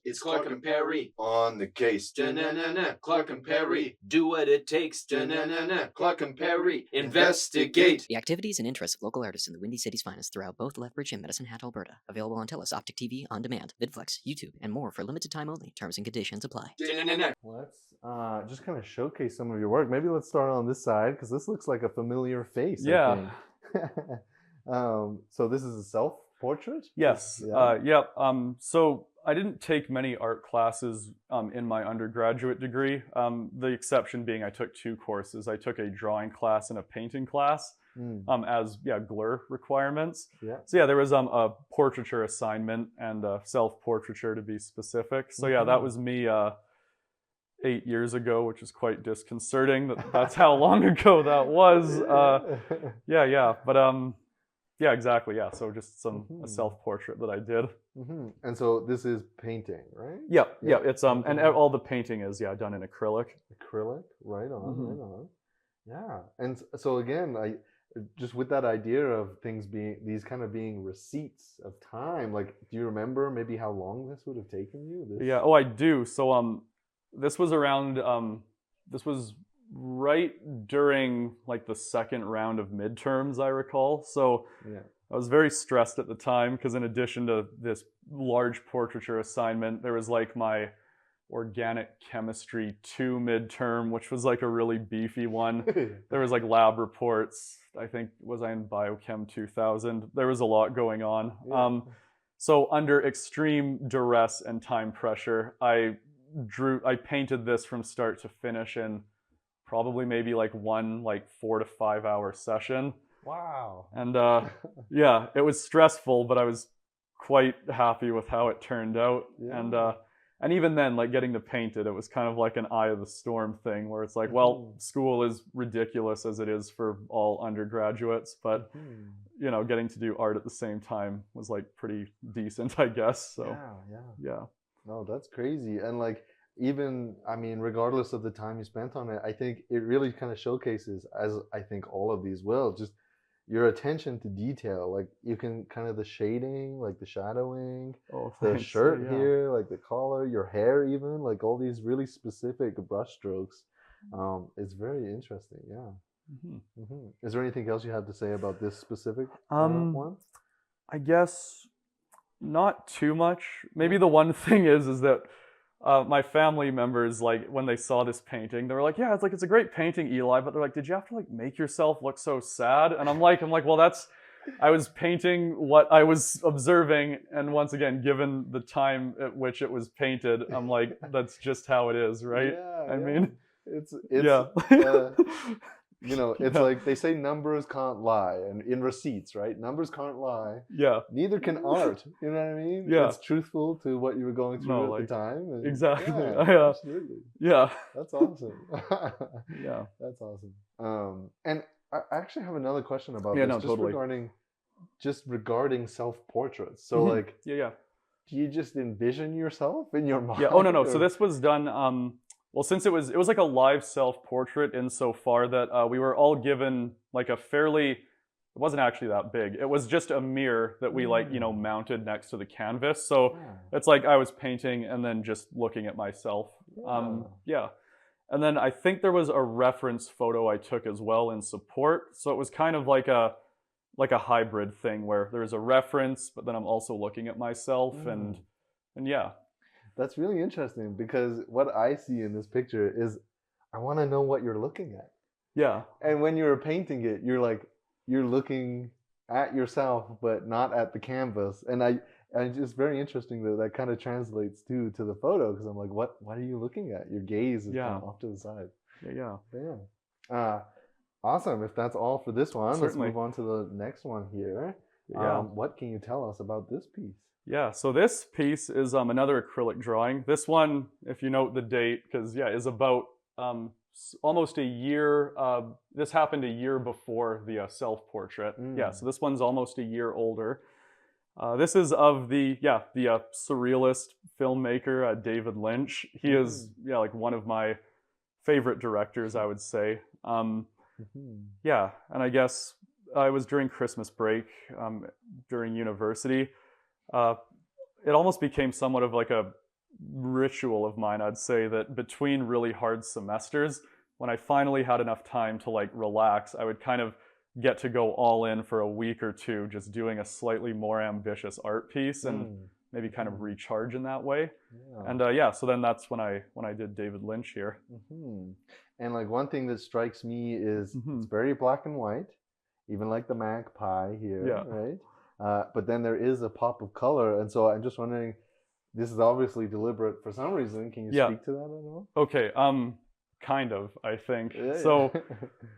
It's Clark and Perry on the case. Da-na-na-na. Clark and Perry do what it takes. Da-na-na-na. Clark and Perry investigate. The activities and interests of local artists in the Windy City's finest throughout both Lethbridge and Medicine Hat, Alberta. Available on TELUS Optic TV on demand, VidFlex, YouTube, and more for limited time only. Terms and conditions apply. Da-na-na-na. Let's just kind of showcase some of your work. Maybe let's start on this side because this looks like a familiar face. Yeah. I think. So this is a self-portrait? Yes. Yeah. So I didn't take many art classes in my undergraduate degree. The exception being I took 2 courses. I took a drawing class and a painting class as GLUR requirements. Yeah. So yeah, there was a portraiture assignment and self-portraiture to be specific. So yeah, that was me 8 years ago, which is quite disconcerting. That's how long ago that was. Yeah, exactly. Yeah, so just a self-portrait that I did. And so this is painting, right? Yeah. It's and all the painting is done in acrylic. Acrylic, right on, right on. Yeah, and so again, I just with that idea of things being being receipts of time. Like, do you remember maybe how long this would have taken you? Yeah. Oh, I do. So this was around this was right during like the second round of midterms, I recall. So yeah. I was very stressed at the time because in addition to this large portraiture assignment, there was like my organic chemistry 2 midterm, which was like a really beefy one. There was like lab reports. I think, was I in Biochem 2000? There was a lot going on. Yeah. So under extreme duress and time pressure, I painted this from start to finish in probably maybe like one 4 to 5 hour session. Wow. And yeah, it was stressful, but I was quite happy with how it turned out. Yeah. And even then, like getting to paint it, it was kind of like an eye of the storm thing where it's like, well, school is ridiculous as it is for all undergraduates, but you know, getting to do art at the same time was like pretty decent, I guess. So yeah. No, that's crazy. And like, even, I mean, regardless of the time you spent on it, I think it really kind of showcases, as I think all of these will, just your attention to detail. Like you can kind of the shading, like the shadowing, the shirt here, like the collar, your hair even, like all these really specific brush strokes. It's very interesting, yeah. Is there anything else you have to say about this specific one? I guess not too much. Maybe the one thing is that my family members, like when they saw this painting, they were like, yeah, it's a great painting, Eli, but they're like, did you have to like make yourself look so sad? And I'm like, well, I was painting what I was observing, and once again, given the time at which it was painted, I'm like, that's just how it is, right? Yeah, I mean, it's you know, it's like they say numbers can't lie, and in receipts, right? Numbers can't lie. Yeah. Neither can art. You know what I mean? Yeah. It's truthful to what you were going through at the time. And exactly. Yeah, absolutely. Yeah. That's awesome. Yeah. That's awesome. And I actually have another question about this. No, just totally. regarding self-portraits. So like, yeah. Do you just envision yourself in your mind? Yeah. Oh no. So this was done. Well, since it was like a live self-portrait insofar that we were all given like a fairly, it wasn't actually that big. It was just a mirror that we mounted next to the canvas. So it's like I was painting and then just looking at myself. Yeah. And then I think there was a reference photo I took as well in support. So it was kind of like a hybrid thing where there's a reference, but then I'm also looking at myself and yeah. That's really interesting because what I see in this picture is I want to know what you're looking at. Yeah. And when you're painting it, you're looking at yourself, but not at the canvas. And it's just very interesting that kind of translates to the photo because I'm like, what are you looking at? Your gaze is kind of off to the side. Yeah. Awesome. If that's all for this one, Certainly. Let's move on to the next one here. Yeah. What can you tell us about this piece? Yeah, so this piece is another acrylic drawing. This one, if you note the date, because is about almost a year. This happened a year before the self-portrait. Yeah, so this one's almost a year older. This is of the surrealist filmmaker David Lynch. He is like one of my favorite directors, I would say. Yeah, and I guess it was during Christmas break during university. It almost became somewhat of like a ritual of mine, I'd say, that between really hard semesters, when I finally had enough time to like relax, I would kind of get to go all in for a week or two, just doing a slightly more ambitious art piece and maybe kind of recharge in that way. Yeah. And so then that's when I did David Lynch here. And like one thing that strikes me is it's very black and white, even like the magpie here, right? But then there is a pop of color, and so I'm just wondering, this is obviously deliberate for some reason. Can you speak to that at all? Okay, kind of, I think. Yeah, so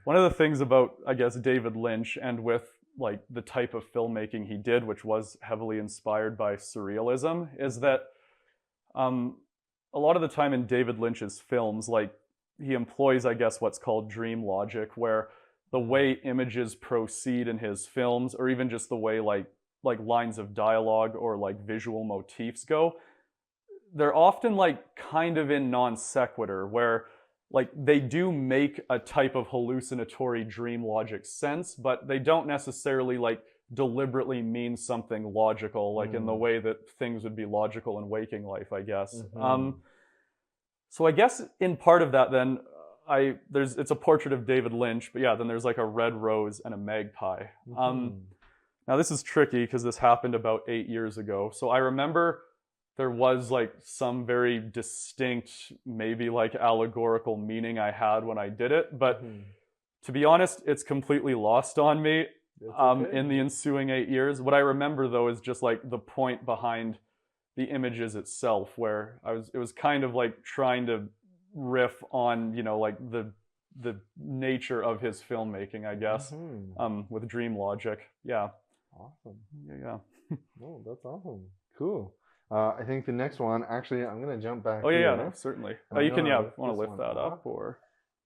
one of the things about, I guess, David Lynch and with like the type of filmmaking he did, which was heavily inspired by surrealism, is that a lot of the time in David Lynch's films, like he employs, I guess, what's called dream logic, where the way images proceed in his films, or even just the way like lines of dialogue or like visual motifs go, they're often like kind of in non sequitur, where like they do make a type of hallucinatory dream logic sense, but they don't necessarily like deliberately mean something logical, like in the way that things would be logical in waking life, I guess. So I guess in part of that then, it's a portrait of David Lynch, but yeah, then there's like a red rose and a magpie. Now this is tricky because this happened about 8 years ago. So I remember there was like some very distinct, maybe like allegorical meaning I had when I did it, but to be honest, it's completely lost on me in the ensuing 8 years. What I remember though is just like the point behind the images itself, where it was kind of like trying to riff on, you know, like the nature of his filmmaking, I guess, with dream logic. Yeah. Awesome. Yeah. Oh, that's awesome. Cool. I think the next one, actually, I'm going to jump back. Oh, yeah, here. yeah, no, certainly. You can, want to lift that up, or...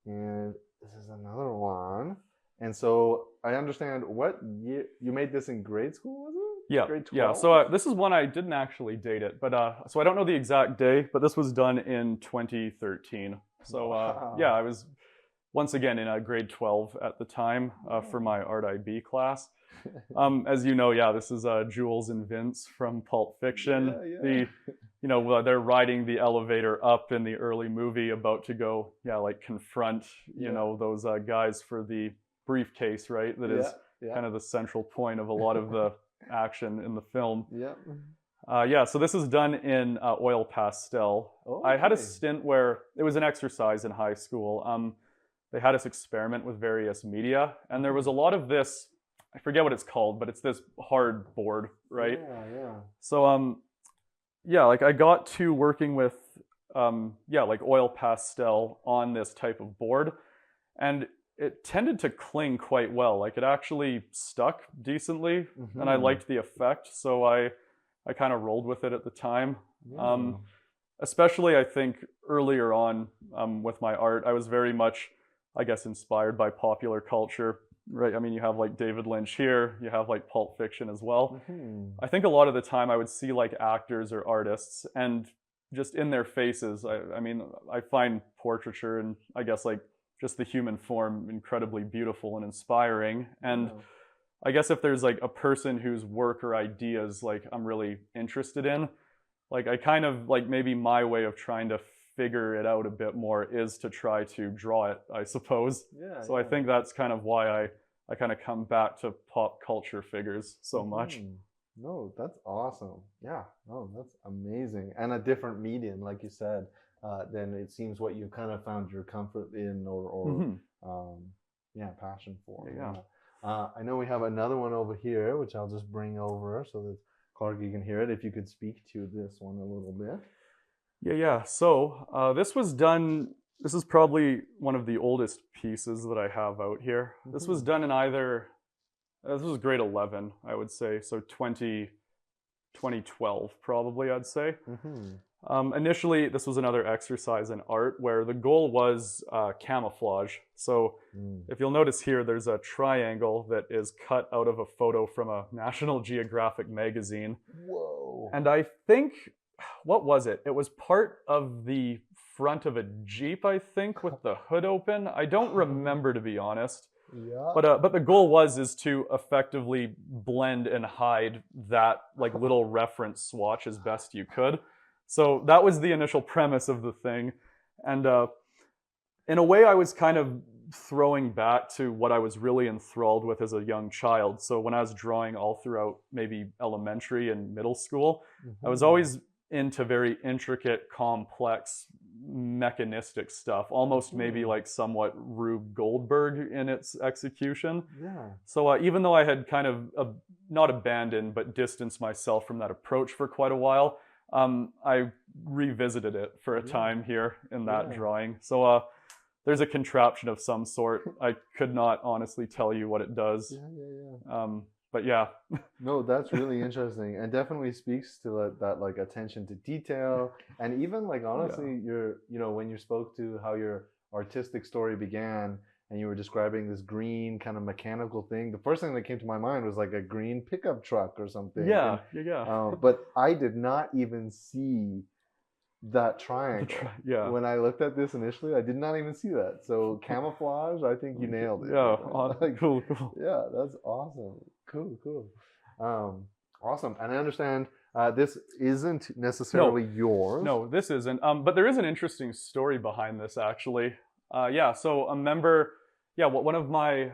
And this is another one. And so I understand what year you made this in grade school, was it? Yeah, grade 12? yeah. So this is one I didn't actually date it, but so I don't know the exact day, but this was done in 2013. So yeah, I was once again in grade 12 at the time for my Art IB class. As you know, yeah, this is Jules and Vince from Pulp Fiction. They're riding the elevator up in the early movie, about to go, like confront, you know, those guys for the briefcase, right? That is kind of the central point of a lot of the action in the film. So this is done in oil pastel. I had a stint where it was an exercise in high school. They had us experiment with various media, and there was a lot of this, I forget what it's called, but it's this hard board, right? So like I got to working with like oil pastel on this type of board, and it tended to cling quite well. Like it actually stuck decently, and I liked the effect, so I kind of rolled with it at the time. Especially I think earlier on with my art, I was very much, I guess, inspired by popular culture, right? I mean, you have like David Lynch here, you have like Pulp Fiction as well. I think a lot of the time I would see like actors or artists, and just in their faces, I mean, I find portraiture and I guess like just the human form incredibly beautiful and inspiring. And I guess if there's like a person whose work or ideas like I'm really interested in, like I kind of like, maybe my way of trying to figure it out a bit more is to try to draw it, I suppose. So I think that's kind of why I kind of come back to pop culture figures so much. No, that's awesome. Yeah, no, that's amazing. And a different medium, like you said, then it seems what you kind of found your comfort in or passion for. I know we have another one over here, which I'll just bring over so that Clark, you can hear it. If you could speak to this one a little bit. Yeah. So this was done, this is probably one of the oldest pieces that I have out here. This was done in either, this was grade 11, I would say. So 2012, probably, I'd say. Initially, this was another exercise in art where the goal was camouflage. So if you'll notice here, there's a triangle that is cut out of a photo from a National Geographic magazine. Whoa. And I think, what was it? It was part of the front of a Jeep, I think, with the hood open. I don't remember, to be honest. But the goal is to effectively blend and hide that like little reference swatch as best you could. So that was the initial premise of the thing. And in a way, I was kind of throwing back to what I was really enthralled with as a young child. So when I was drawing all throughout maybe elementary and middle school, I was always into very intricate, complex, mechanistic stuff, almost maybe like somewhat Rube Goldberg in its execution. Yeah. So even though I had kind of not abandoned, but distanced myself from that approach for quite a while, I revisited it for a time here in that drawing. So there's a contraption of some sort. I could not honestly tell you what it does. But yeah. No, that's really interesting, and definitely speaks to that like attention to detail, and even like honestly, when you spoke to how your artistic story began, and you were describing this green kind of mechanical thing. The first thing that came to my mind was like a green pickup truck or something. But I did not even see that triangle. When I looked at this initially, I did not even see that. So camouflage, I think you nailed it. Like, cool. Yeah, that's awesome. Cool. Awesome. And I understand this isn't necessarily yours. No, this isn't. But there is an interesting story behind this, actually. So a member, one of my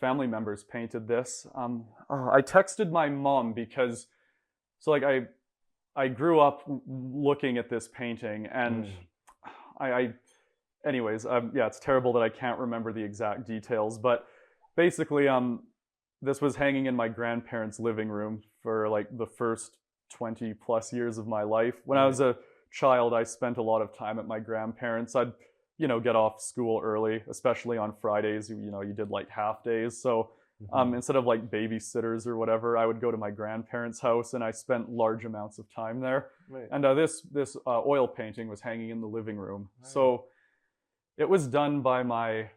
family members painted this. I texted my mom because, I grew up looking at this painting, and it's terrible that I can't remember the exact details, but basically, this was hanging in my grandparents' living room for like the first 20 plus years of my life. When I was a child, I spent a lot of time at my grandparents'. I'd, get off school early, especially on Fridays, you did like half days. So instead of like babysitters or whatever, I would go to my grandparents' house, and I spent large amounts of time there. Right. And this oil painting was hanging in the living room. Right. So it was done by my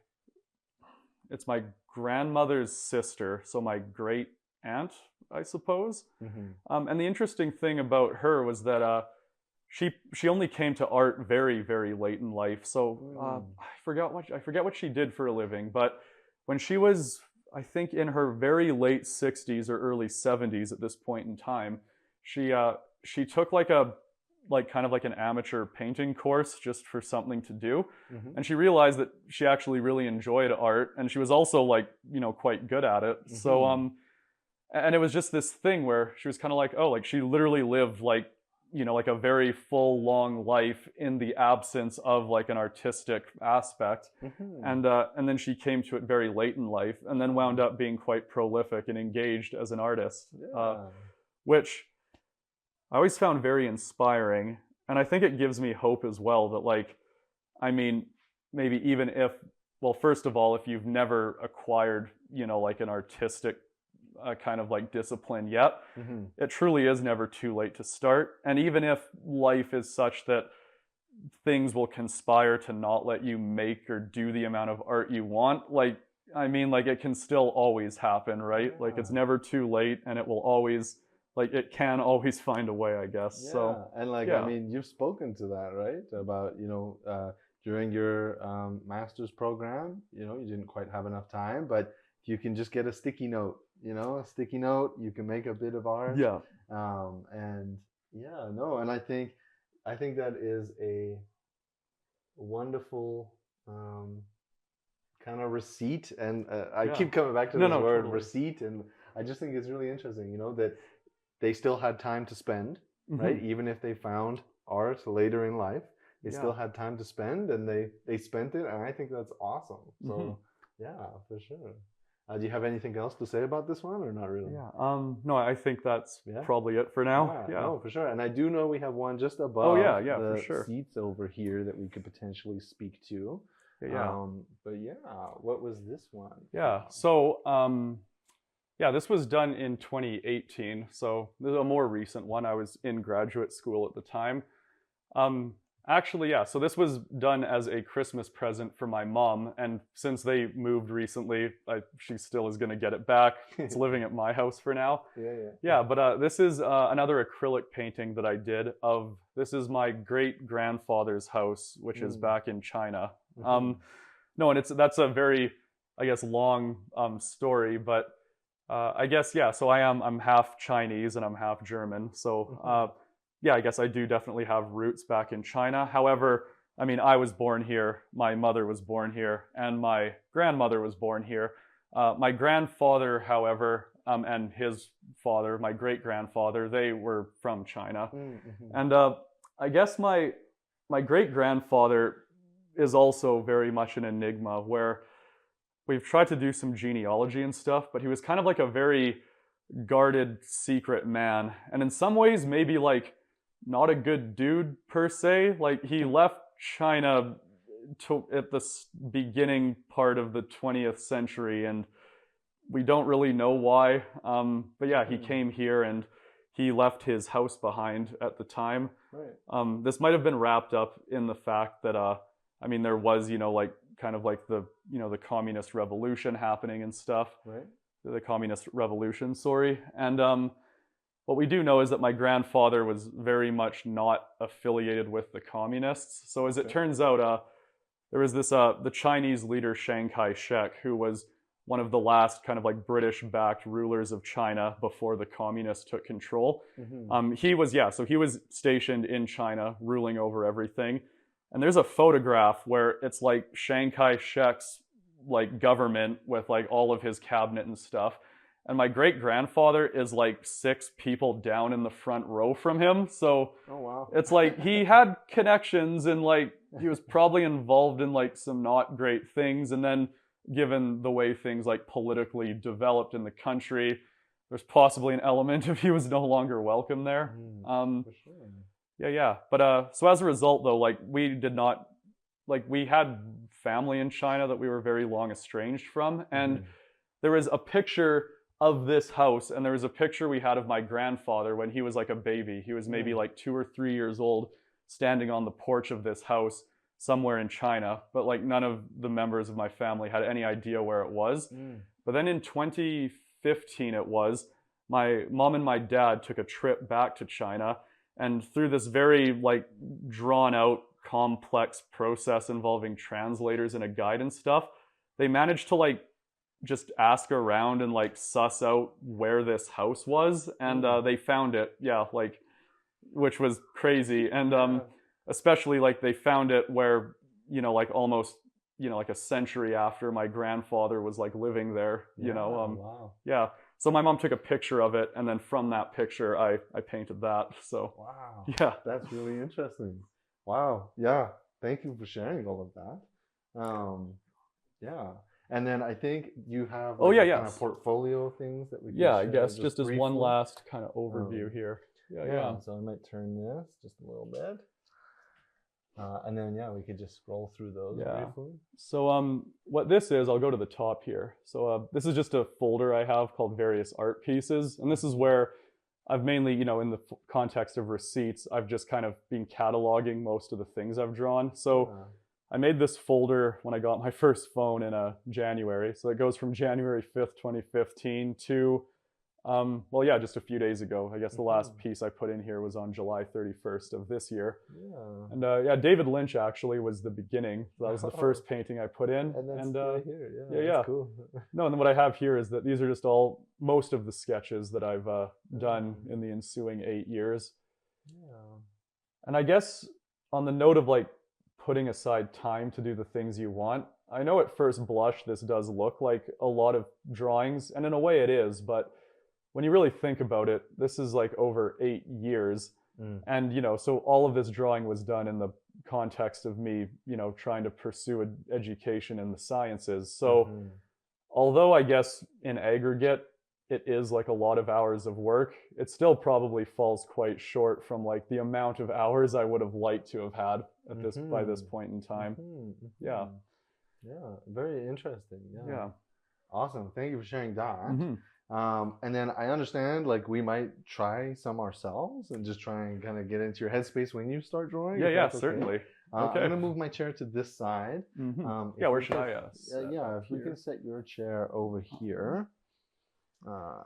grandmother's sister, so my great aunt, I suppose. And the interesting thing about her was that she only came to art very, very late in life. So I forget what she did for a living, but when she was, I think, in her very late 60s or early 70s at this point in time, she took kind of like an amateur painting course just for something to do. And she realized that she actually really enjoyed art, and she was also quite good at it. So and it was just this thing where she was kind of like, she literally lived like a very full, long life in the absence of like an artistic aspect. And then she came to it very late in life, and then wound up being quite prolific and engaged as an artist, which I always found very inspiring. And I think it gives me hope as well that maybe even if, first of all, if you've never acquired, like an artistic kind of like discipline yet, it truly is never too late to start. And even if life is such that things will conspire to not let you make or do the amount of art you want, it can still always happen, right? Like, it's never too late, and it will always, it can always find a way, I guess. So, and you've spoken to that, right? About, during your master's program, you didn't quite have enough time, but you can just get a sticky note, you can make a bit of art. And I think that is a wonderful kind of receipt, and I keep coming back to this word, receipt, and I just think it's really interesting, that they still had time to spend, right? Even if they found art later in life, they still had time to spend, and they spent it, and I think that's awesome. So for sure. Do you have anything else to say about this one, or not really? No, I think that's probably it for now. No, for sure. And I do know we have one just above the for sure. seats over here that we could potentially speak to. What was this one? So this was done in 2018. So this is a more recent one. I was in graduate school at the time. So this was done as a Christmas present for my mom, and since they moved recently, she still is going to get it back. It's living at my house for now. But this is another acrylic painting that I did of, this is my great-grandfather's house, which is back in China. And that's a very, I guess, long story, but so I'm half Chinese and I'm half German. So yeah, I guess I do definitely have roots back in China. However, I mean, I was born here, my mother was born here, and my grandmother was born here. My grandfather, however, and his father, my great-grandfather, they were from China. And I guess my great-grandfather is also very much an enigma, where we've tried to do some genealogy and stuff, but he was kind of like a very guarded, secret man. And in some ways, maybe like not a good dude per se. Like he left China at the beginning part of the 20th century, and we don't really know why. But yeah, he came here and he left his house behind at the time. Right. This might have been wrapped up in the fact that, I mean, there was, like kind of like the, the communist revolution happening and stuff. Right. The communist revolution, sorry. And what we do know is that my grandfather was very much not affiliated with the communists. So as it turns out, there was this, the Chinese leader Chiang Kai-shek, who was one of the last kind of like British-backed rulers of China before the communists took control. He was stationed in China, ruling over everything. And there's a photograph where it's like Chiang Kai-shek's like government with like all of his cabinet and stuff. And my great-grandfather is like 6 people down in the front row from him. So it's like he had connections and like he was probably involved in like some not great things. And then given the way things like politically developed in the country, there's possibly an element of he was no longer welcome there. For sure. Yeah. But so as a result though, like we had family in China that we were very long estranged from. And there was a picture of this house, and there was a picture we had of my grandfather when he was like a baby. He was maybe like 2 or 3 years old, standing on the porch of this house somewhere in China, but like none of the members of my family had any idea where it was. But then in 2015 my mom and my dad took a trip back to China, and through this very like drawn out complex process involving translators and a guide and stuff, they managed to like just ask around and like suss out where this house was, and they found it, like, which was crazy. And especially like they found it where, like almost, like a century after my grandfather was like living there, yeah. So my mom took a picture of it, and then from that picture I painted that. So yeah, that's really interesting. Wow. Yeah, thank you for sharing all of that. Yeah. And then I think you have kind of portfolio things that we can share I guess just as briefly. one last kind of overview here. Yeah. So I might turn this just a little bit. And then, we could just scroll through those briefly. So what this is, I'll go to the top here. So this is just a folder I have called various art pieces. And this is where I've mainly, in the context of receipts, I've just kind of been cataloging most of the things I've drawn. So I made this folder when I got my first phone in January. So it goes from January 5th, 2015 to, just a few days ago. I guess the last piece I put in here was on July 31st of this year. And David Lynch actually was the beginning. So that was the first painting I put in. And that's right here. That's cool. No, and then what I have here is that these are just most of the sketches that I've done in the ensuing 8 years. And I guess on the note of like putting aside time to do the things you want, I know at first blush this does look like a lot of drawings, and in a way it is, but when you really think about it, this is like over 8 years. And, so all of this drawing was done in the context of me, trying to pursue an education in the sciences. So although I guess in aggregate, it is like a lot of hours of work, it still probably falls quite short from like the amount of hours I would have liked to have had at by this point in time. Yeah, very interesting. Yeah. Awesome. Thank you for sharing that. And then I understand like we might try some ourselves and just try and kind of get into your headspace when you start drawing. Yeah, certainly. I'm gonna move my chair to this side. Where should I if we can set your chair over here.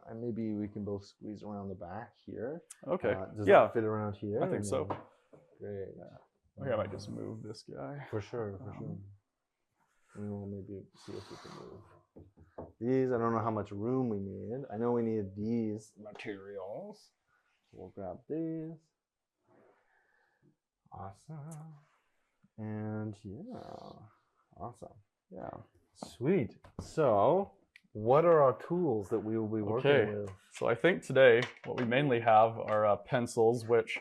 And maybe we can both squeeze around the back here. Okay. Does that fit around here? I think so. Great. Okay, I might just move this guy. For sure. And we'll maybe see if we can move these. I don't know how much room we need. I know we need these materials. We'll grab these. Awesome. And yeah, awesome. Yeah. Sweet. So, what are our tools that we will be working with? So I think today what we mainly have are pencils, which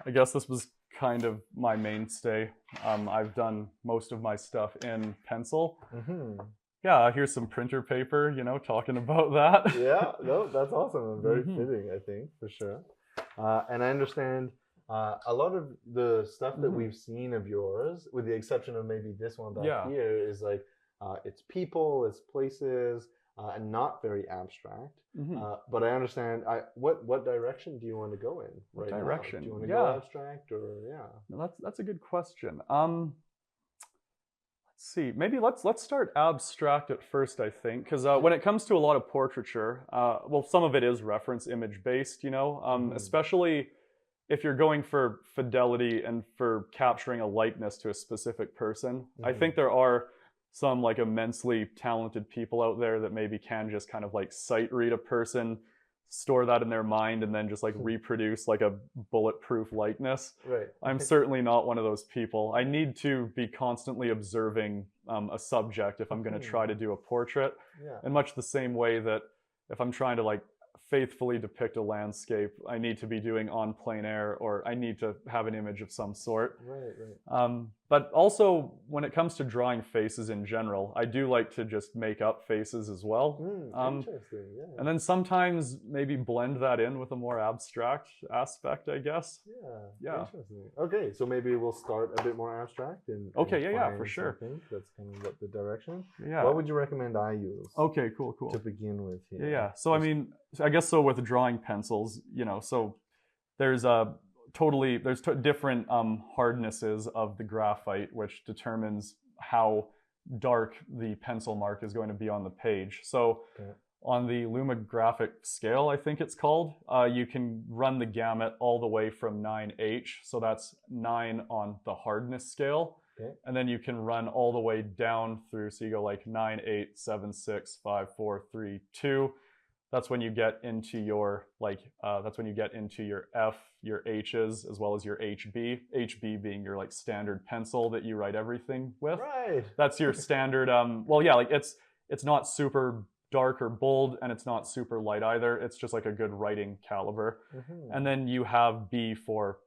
I guess this was kind of my mainstay. I've done most of my stuff in pencil. Mm-hmm. Yeah, here's some printer paper, you know, talking about that. Yeah, no, that's awesome and very fitting, I think, for sure. And I understand a lot of the stuff that we've seen of yours, with the exception of maybe this one back here, is like it's people, it's places, and not very abstract. But I understand. What direction do you want to go in right now? Do you want to go abstract or No, that's a good question. Let's see. Maybe let's start abstract at first. I think because when it comes to a lot of portraiture, well, some of it is reference image based. You know, especially if you're going for fidelity and for capturing a likeness to a specific person. I think there are some like immensely talented people out there that maybe can just kind of like sight read a person, store that in their mind, and then just like reproduce like a bulletproof likeness. Right. I'm certainly not one of those people. I need to be constantly observing a subject if I'm going to try to do a portrait. In much the same way that if I'm trying to like faithfully depict a landscape, I need to be doing on plein air, or I need to have an image of some sort. Right. But also, when it comes to drawing faces in general, I do like to just make up faces as well. Interesting, yeah. And then sometimes maybe blend that in with a more abstract aspect, I guess. Yeah. Interesting. Okay, so maybe we'll start a bit more abstract and for sure. That's kind of what the direction. Yeah. What would you recommend I use? Okay, cool. To begin with here. Yeah. So I mean, I guess so with drawing pencils, you know, so there's different hardnesses of the graphite, which determines how dark the pencil mark is going to be on the page. So on the lumographic scale, I think it's called, you can run the gamut all the way from 9H, so that's 9 on the hardness scale. And then you can run all the way down through, so you go like 9, 8, 7, 6, 5, 4, 3, 2. That's when you get into your your F, your H's, as well as your HB. HB being your like standard pencil that you write everything with. Right. That's your standard. It's not super dark or bold, and it's not super light either. It's just like a good writing caliber. And then you have B for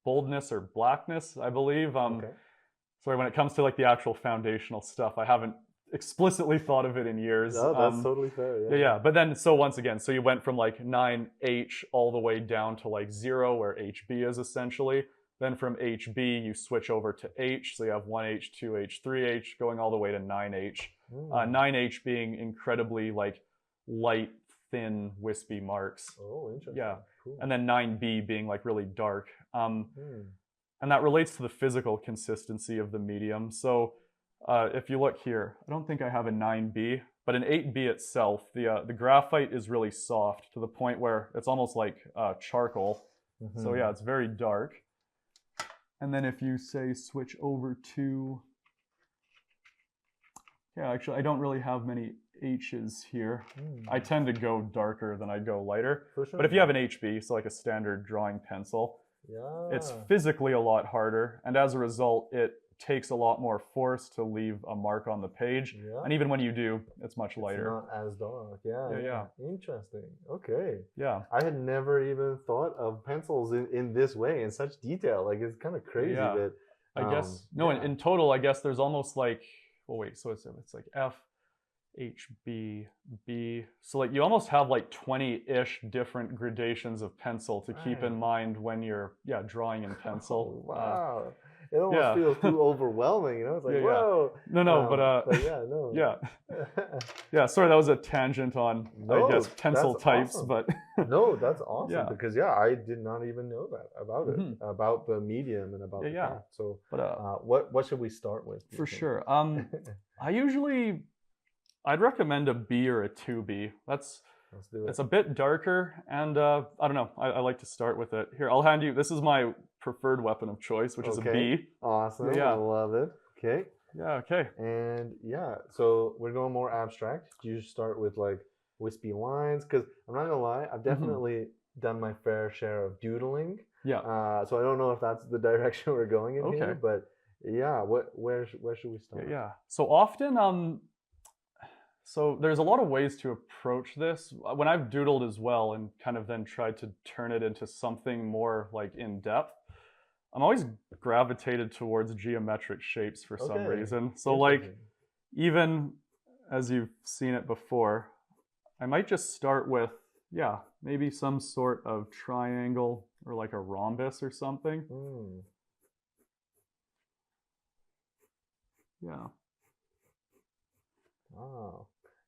boldness or blackness, I believe. Sorry, when it comes to like the actual foundational stuff, I haven't explicitly thought of it in years. No, that's totally fair. Yeah. But then, so once again, so you went from like 9H all the way down to like 0, where HB is essentially. Then from HB, you switch over to H. So you have 1H, 2H, 3H, going all the way to 9H. 9H being incredibly like light, thin, wispy marks. Oh, interesting. Yeah. Cool. And then 9B being like really dark. And that relates to the physical consistency of the medium. So if you look here, I don't think I have a 9B, but an 8B itself, the graphite is really soft to the point where it's almost like charcoal. So yeah, it's very dark. And then if you say switch over to, actually I don't really have many H's here. I tend to go darker than I go lighter. For sure. But if you have an HB, so like a standard drawing pencil, it's physically a lot harder, and as a result, it takes a lot more force to leave a mark on the page. And even when you do, it's much lighter. It's not as dark. Yeah. Interesting. Okay. Yeah. I had never even thought of pencils in this way, in such detail. Like, it's kind of crazy that. I guess in total, I guess there's almost like, so it's like F, H, B, B. So like you almost have like 20-ish different gradations of pencil to keep in mind when you're drawing in pencil. Wow. It almost feels too overwhelming, you know? It's like, whoa. Yeah, sorry, that was a tangent on, I guess, pencil types, awesome. But... No, that's awesome, because, I did not even know that about it, about the medium and about the craft. So, what should we start with? For sure. I'd recommend a B or a 2B. Let's do it. It's a bit darker, and I don't know. I like to start with it. Here, I'll hand you. This is my preferred weapon of choice, which is a B. Awesome. I love it. Okay. Yeah. Okay. And so we're going more abstract. You start with like wispy lines, because I'm not gonna lie, I've definitely done my fair share of doodling. Yeah. So I don't know if that's the direction we're going in here, Okay. but yeah, where should we start? Yeah. So often, so there's a lot of ways to approach this. When I've doodled as well and kind of then tried to turn it into something more like in depth, I'm always gravitated towards geometric shapes for some Okay. reason. So like, Interesting. even as you've seen it before, I might just start with, yeah, maybe some sort of triangle or like a rhombus or something. Yeah. Wow.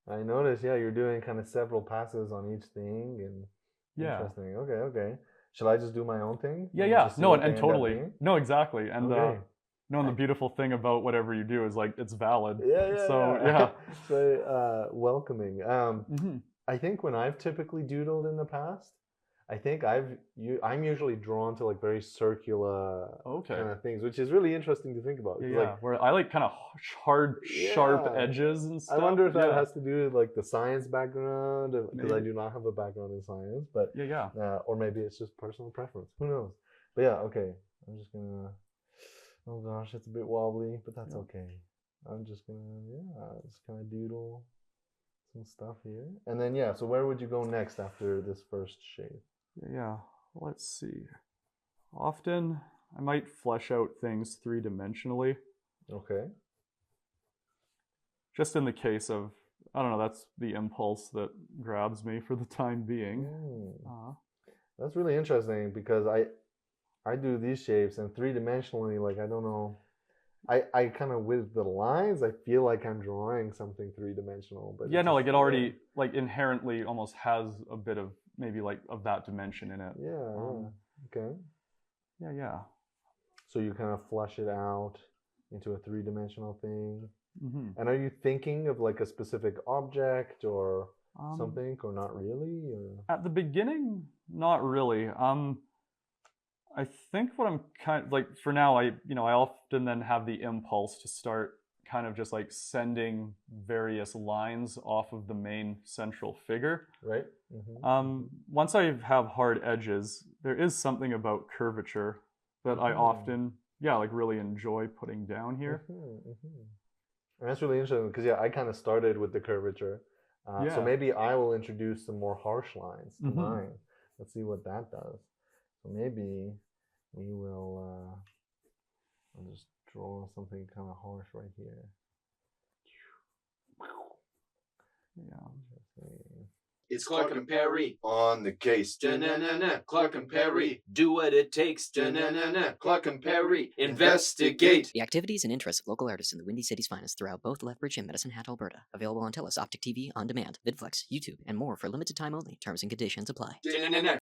I noticed, yeah, you're doing kind of several passes on each thing, and Yeah. interesting. Okay. Shall I just do my own thing? Yeah, and yeah. just see No, what and they end up totally. being? No, exactly. And Okay. no, and the beautiful thing about whatever you do is like it's valid. Yeah. So yeah. So welcoming. Mhm. I think when I've typically doodled in the past, I think I'm usually drawn to like very circular Okay. kind of things, which is really interesting to think about. Yeah, 'cause, yeah. like, Where I like kind of hard, sharp Yeah. edges and I stuff. wonder if that Yeah. has to do with like the science background, because I Maybe. do not have a background in science, but Yeah. or maybe it's just personal preference. Who knows? But yeah, okay. I'm just gonna. Oh gosh, it's a bit wobbly, but that's Yeah. okay. I'm just gonna just kind of doodle some stuff here, and then yeah. So where would you go next after this first shape? Yeah. Let's see. Often I might flesh out things three-dimensionally. Okay. Just in the case of, I don't know, that's the impulse that grabs me for the time being. That's really interesting, because I do these shapes, and three-dimensionally, like, I don't know, I kind of, with the lines, I feel like I'm drawing something three-dimensional, but Yeah, it's no, just- like it already like inherently almost has a bit of maybe like of that dimension in it. Yeah. Okay. Yeah. So you kind of flush it out into a three-dimensional thing. Mm-hmm. And are you thinking of like a specific object or Um, something, or not really? Or At the beginning, not really. I think what I'm kind of like for now, I often then have the impulse to start kind of just like sending various lines off of the main central figure. right? Mm-hmm. Once I have hard edges, there is something about curvature that I often, like really enjoy putting down here. And that's really interesting, because I kind of started with the curvature. So Yeah. maybe I will introduce some more harsh lines to Mhm. mine. Let's see what that does. So maybe we will. I'll just draw something kind of harsh right here. Yeah. Interesting. It's Clark and Perry on the case. Da-na-na-na. Clark and Perry do what it takes. Da-na-na-na. Clark and Perry investigate. The activities and interests of local artists in the Windy City's finest throughout both Lethbridge and Medicine Hat, Alberta. Available on TELUS Optic TV, On Demand, VidFlex, YouTube, and more for limited time only. Terms and conditions apply. Da-na-na-na.